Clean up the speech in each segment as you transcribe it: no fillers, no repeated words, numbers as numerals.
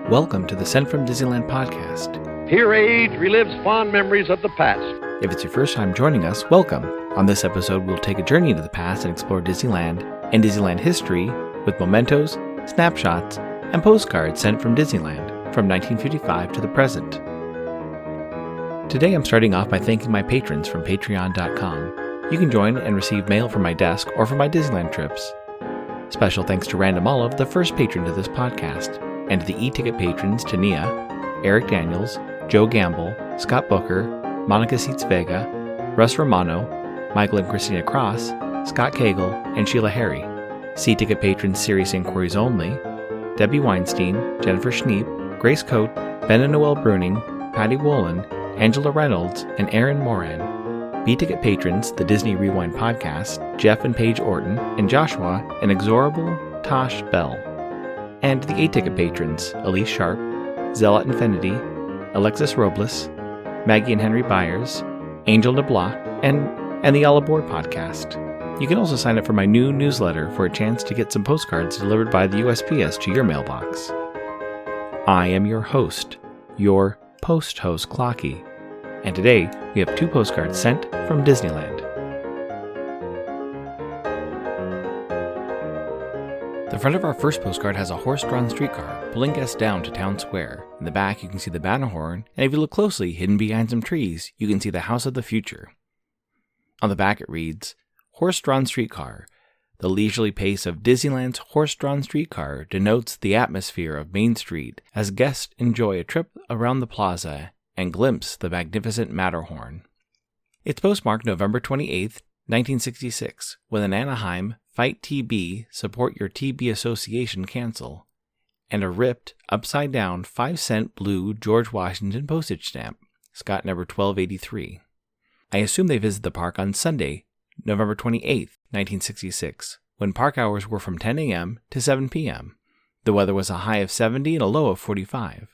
Welcome to the Sent from Disneyland podcast. Here age relives fond memories of the past. If it's your first time joining us, welcome. On this episode, we'll take a journey into the past and explore Disneyland and Disneyland history with mementos, snapshots, and postcards sent from Disneyland from 1955 to the present. Today, I'm starting off by thanking my patrons from patreon.com. You can join and receive mail from my desk or from my Disneyland trips. Special thanks to Random Olive, the first patron to this podcast, and to the e-ticket patrons Tania, Eric Daniels, Joe Gamble, Scott Booker, Monica Seitz Vega, Russ Romano, Michael and Christina Cross, Scott Cagle, and Sheila Harry. C-ticket patrons Serious Inquiries Only, Debbie Weinstein, Jennifer Schneep, Grace Coate, Ben and Noel Bruning, Patty Wolin, Angela Reynolds, and Aaron Moran. B-ticket patrons The Disney Rewind Podcast, Jeff and Paige Orton, and Joshua, and Exorable Tosh Bell. And the A-ticket patrons, Elise Sharp, Zealot Infinity, Alexis Robles, Maggie and Henry Byers, Angel DeBlois, and the All Aboard podcast. You can also sign up for my new newsletter for a chance to get some postcards delivered by the USPS to your mailbox. I am your host, your post-host Clocky, and today we have 2 postcards sent from Disneyland. The front of our first postcard has a horse-drawn streetcar pulling guests down to Town Square. In the back, you can see the Matterhorn, and if you look closely, hidden behind some trees, you can see the House of the Future. On the back it reads, Horse-drawn streetcar. The leisurely pace of Disneyland's horse-drawn streetcar denotes the atmosphere of Main Street as guests enjoy a trip around the plaza and glimpse the magnificent Matterhorn. It's postmarked November 28, 1966, with an Anaheim Fight TB, Support Your TB Association cancel, and a ripped, upside-down 5-cent blue George Washington postage stamp, Scott number 1283. I assume they visited the park on Sunday, November 28, 1966, when park hours were from 10 a.m. to 7 p.m. The weather was a high of 70 and a low of 45.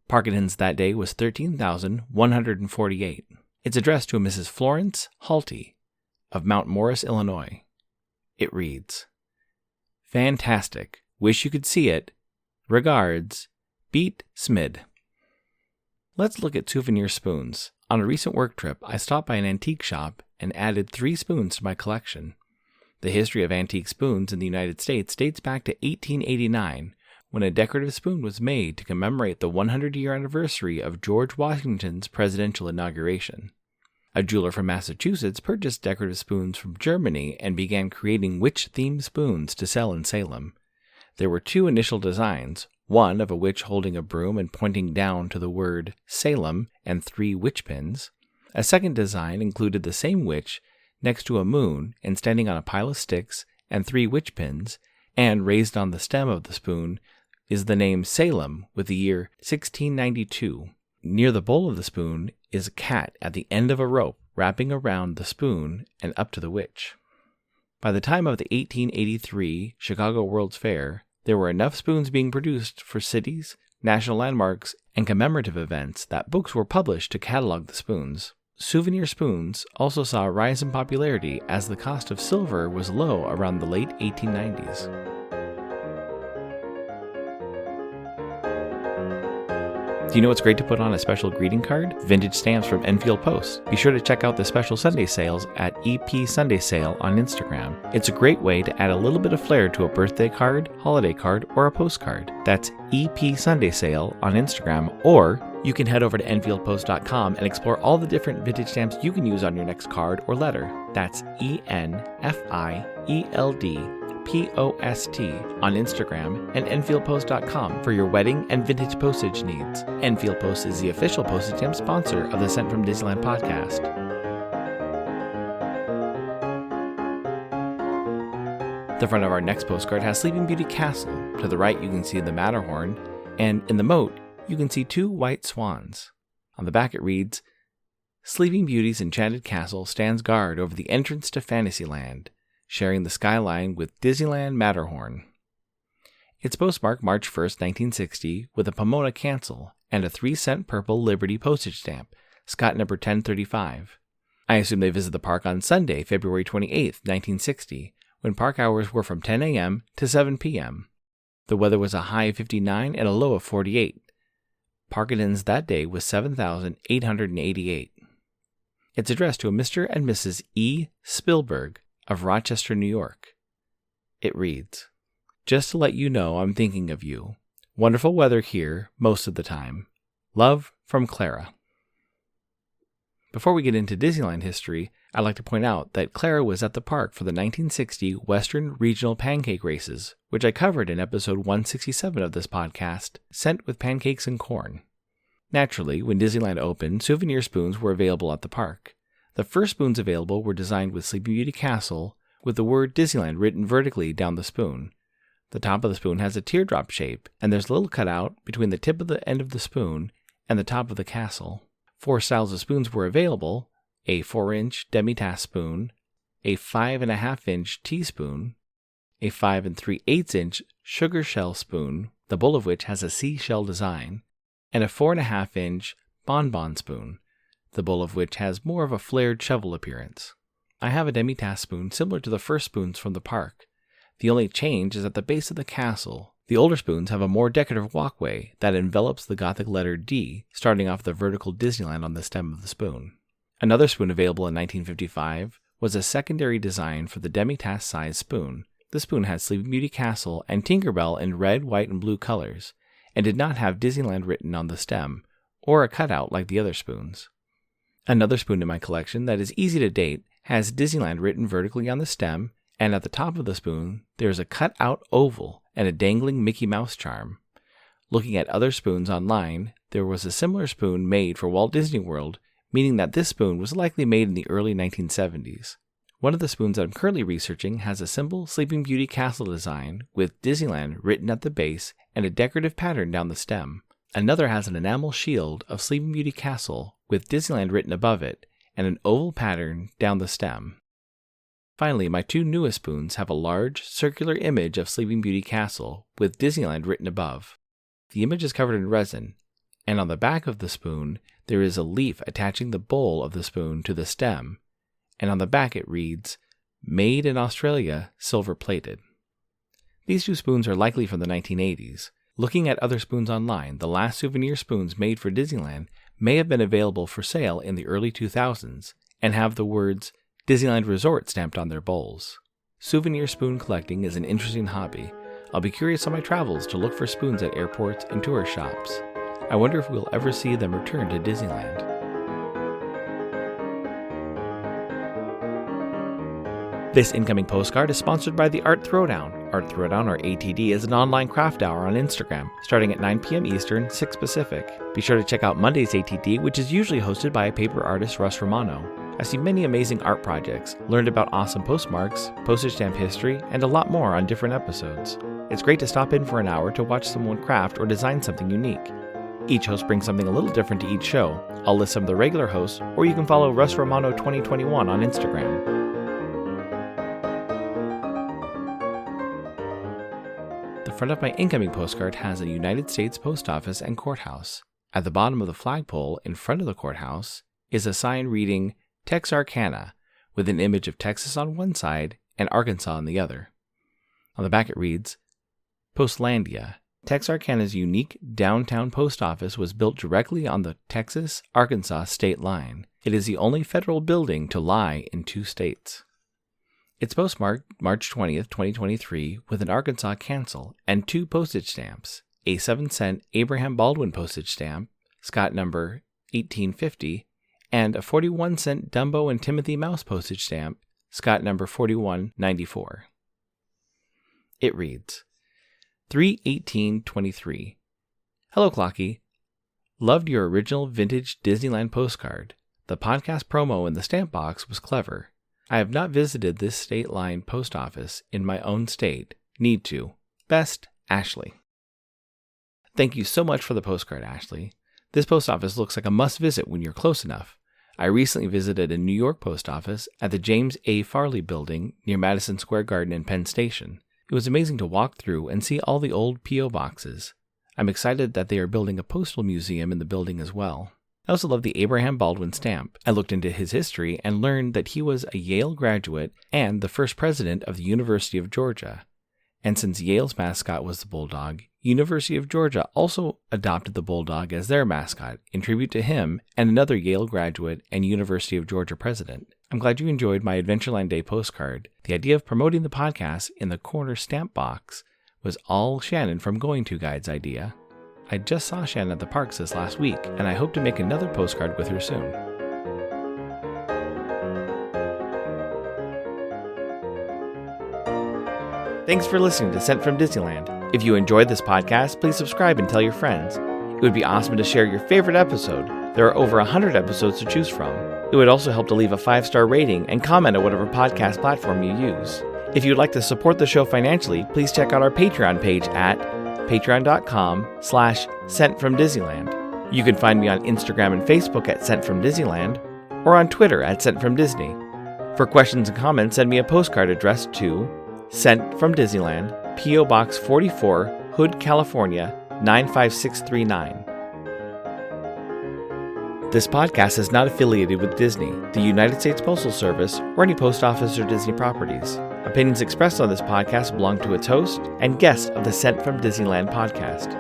Park attendance that day was 13,148. It's addressed to a Mrs. Florence Halty of Mount Morris, Illinois. It reads, Fantastic. Wish you could see it. Regards, Beat Smid. Let's look at souvenir spoons. On a recent work trip, I stopped by an antique shop and added 3 spoons to my collection. The history of antique spoons in the United States dates back to 1889, when a decorative spoon was made to commemorate the 100-year anniversary of George Washington's presidential inauguration. A jeweler from Massachusetts purchased decorative spoons from Germany and began creating witch-themed spoons to sell in Salem. There were 2 initial designs, one of a witch holding a broom and pointing down to the word Salem and 3 witch pins. A second design included the same witch next to a moon and standing on a pile of sticks and 3 witch pins, and raised on the stem of the spoon is the name Salem with the year 1692. Near the bowl of the spoon is a cat at the end of a rope wrapping around the spoon and up to the witch. By the time of the 1883 Chicago World's Fair, there were enough spoons being produced for cities, national landmarks, and commemorative events that books were published to catalog the spoons. Souvenir spoons also saw a rise in popularity as the cost of silver was low around the late 1890s. Do you know what's great to put on a special greeting card? Vintage stamps from Enfield Post. Be sure to check out the special Sunday sales at EP Sunday Sale on Instagram. It's a great way to add a little bit of flair to a birthday card, holiday card, or a postcard. That's EP Sunday Sale on Instagram, or you can head over to EnfieldPost.com and explore all the different vintage stamps you can use on your next card or letter. That's ENFIELDPOST on Instagram and EnfieldPost.com for your wedding and vintage postage needs. Enfield Post is the official postage stamp sponsor of the Sent from Disneyland podcast. The front of our next postcard has Sleeping Beauty Castle. To the right you can see the Matterhorn, and in the moat you can see 2 white swans. On the back it reads, Sleeping Beauty's enchanted castle stands guard over the entrance to Fantasyland, sharing the skyline with Disneyland Matterhorn. It's postmarked March 1st, 1960, with a Pomona cancel and a 3-cent purple Liberty postage stamp, Scott number 1035. I assume they visited the park on Sunday, February 28th, 1960, when park hours were from 10 a.m. to 7 p.m. The weather was a high of 59 and a low of 48. Park attendance that day was 7,888. It's addressed to a Mr. and Mrs. E. Spielberg of Rochester, New York. It reads, "Just to let you know I'm thinking of you. Wonderful weather here most of the time. Love from Clara." Before we get into Disneyland history, I'd like to point out that Clara was at the park for the 1960 Western Regional Pancake Races, which I covered in episode 167 of this podcast, Sent with Pancakes and Corn. Naturally, when Disneyland opened, souvenir spoons were available at the park. The first spoons available were designed with Sleeping Beauty Castle, with the word Disneyland written vertically down the spoon. The top of the spoon has a teardrop shape, and there's a little cutout between the tip of the end of the spoon and the top of the castle. 4 styles of spoons were available: a 4-inch demi-tasse spoon, a 5.5-inch teaspoon, a 5 3/8-inch sugar shell spoon, the bowl of which has a seashell design, and a 4.5-inch bonbon spoon, the bowl of which has more of a flared shovel appearance. I have a demi-tasse spoon similar to the first spoons from the park. The only change is at the base of the castle. The older spoons have a more decorative walkway that envelops the Gothic letter D, starting off the vertical Disneyland on the stem of the spoon. Another spoon available in 1955 was a secondary design for the demi-tasse size spoon. This spoon had Sleeping Beauty Castle and Tinkerbell in red, white, and blue colors, and did not have Disneyland written on the stem, or a cutout like the other spoons. Another spoon in my collection that is easy to date has Disneyland written vertically on the stem, and at the top of the spoon there is a cut-out oval and a dangling Mickey Mouse charm. Looking at other spoons online, there was a similar spoon made for Walt Disney World, meaning that this spoon was likely made in the early 1970s. One of the spoons that I'm currently researching has a simple Sleeping Beauty Castle design with Disneyland written at the base and a decorative pattern down the stem. Another has an enamel shield of Sleeping Beauty Castle with Disneyland written above it and an oval pattern down the stem. Finally, my 2 newest spoons have a large, circular image of Sleeping Beauty Castle with Disneyland written above. The image is covered in resin, and on the back of the spoon there is a leaf attaching the bowl of the spoon to the stem, and on the back it reads, "Made in Australia, silver plated." These 2 spoons are likely from the 1980s. Looking at other spoons online, the last souvenir spoons made for Disneyland may have been available for sale in the early 2000s and have the words Disneyland Resort stamped on their bowls. Souvenir spoon collecting is an interesting hobby. I'll be curious on my travels to look for spoons at airports and tourist shops. I wonder if we'll ever see them return to Disneyland. This incoming postcard is sponsored by the Art Throwdown. Art Throwdown, or ATD, is an online craft hour on Instagram, starting at 9 p.m. Eastern, 6 Pacific. Be sure to check out Monday's ATD, which is usually hosted by paper artist Russ Romano. I see many amazing art projects, learned about awesome postmarks, postage stamp history, and a lot more on different episodes. It's great to stop in for an hour to watch someone craft or design something unique. Each host brings something a little different to each show. I'll list some of the regular hosts, or you can follow Russ Romano 2021 on Instagram. The front of my incoming postcard has a United States Post Office and courthouse. At the bottom of the flagpole in front of the courthouse is a sign reading Texarkana, with an image of Texas on one side and Arkansas on the other. On the back it reads, Postlandia. Texarkana's unique downtown post office was built directly on the Texas-Arkansas state line. It is the only federal building to lie in 2 states. It's postmarked March 20th, 2023, with an Arkansas cancel and 2 postage stamps, a 7-cent Abraham Baldwin postage stamp, Scott number 1850, and a 41-cent Dumbo and Timothy Mouse postage stamp, Scott number 4194. It reads, 3/18/23. Hello, Clocky. Loved your original vintage Disneyland postcard. The podcast promo in the stamp box was clever. I have not visited this state line post office in my own state. Need to. Best, Ashley. Thank you so much for the postcard, Ashley. This post office looks like a must visit when you're close enough. I recently visited a New York post office at the James A. Farley building near Madison Square Garden and Penn Station. It was amazing to walk through and see all the old P.O. boxes. I'm excited that they are building a postal museum in the building as well. I also love the Abraham Baldwin stamp. I looked into his history and learned that he was a Yale graduate and the first president of the University of Georgia. And since Yale's mascot was the bulldog, University of Georgia also adopted the bulldog as their mascot in tribute to him and another Yale graduate and University of Georgia president. I'm glad you enjoyed my Adventureland Day postcard. The idea of promoting the podcast in the corner stamp box was all Shannon from Going To Guide's idea. I just saw Shannon at the parks this last week, and I hope to make another postcard with her soon. Thanks for listening to Sent from Disneyland. If you enjoyed this podcast, please subscribe and tell your friends. It would be awesome to share your favorite episode. There are over 100 episodes to choose from. It would also help to leave a 5-star rating and comment at whatever podcast platform you use. If you'd like to support the show financially, please check out our Patreon page at patreon.com/SentFromDisneyland. You can find me on Instagram and Facebook at Sent From Disneyland or on Twitter at Sent From Disney. For questions and comments, send me a postcard addressed to Sent From Disneyland, P.O. Box 44, Hood, California, 95639. This podcast is not affiliated with Disney, the United States Postal Service, or any post office or Disney properties. Opinions expressed on this podcast belong to its host and guests of the Sent from Disneyland podcast.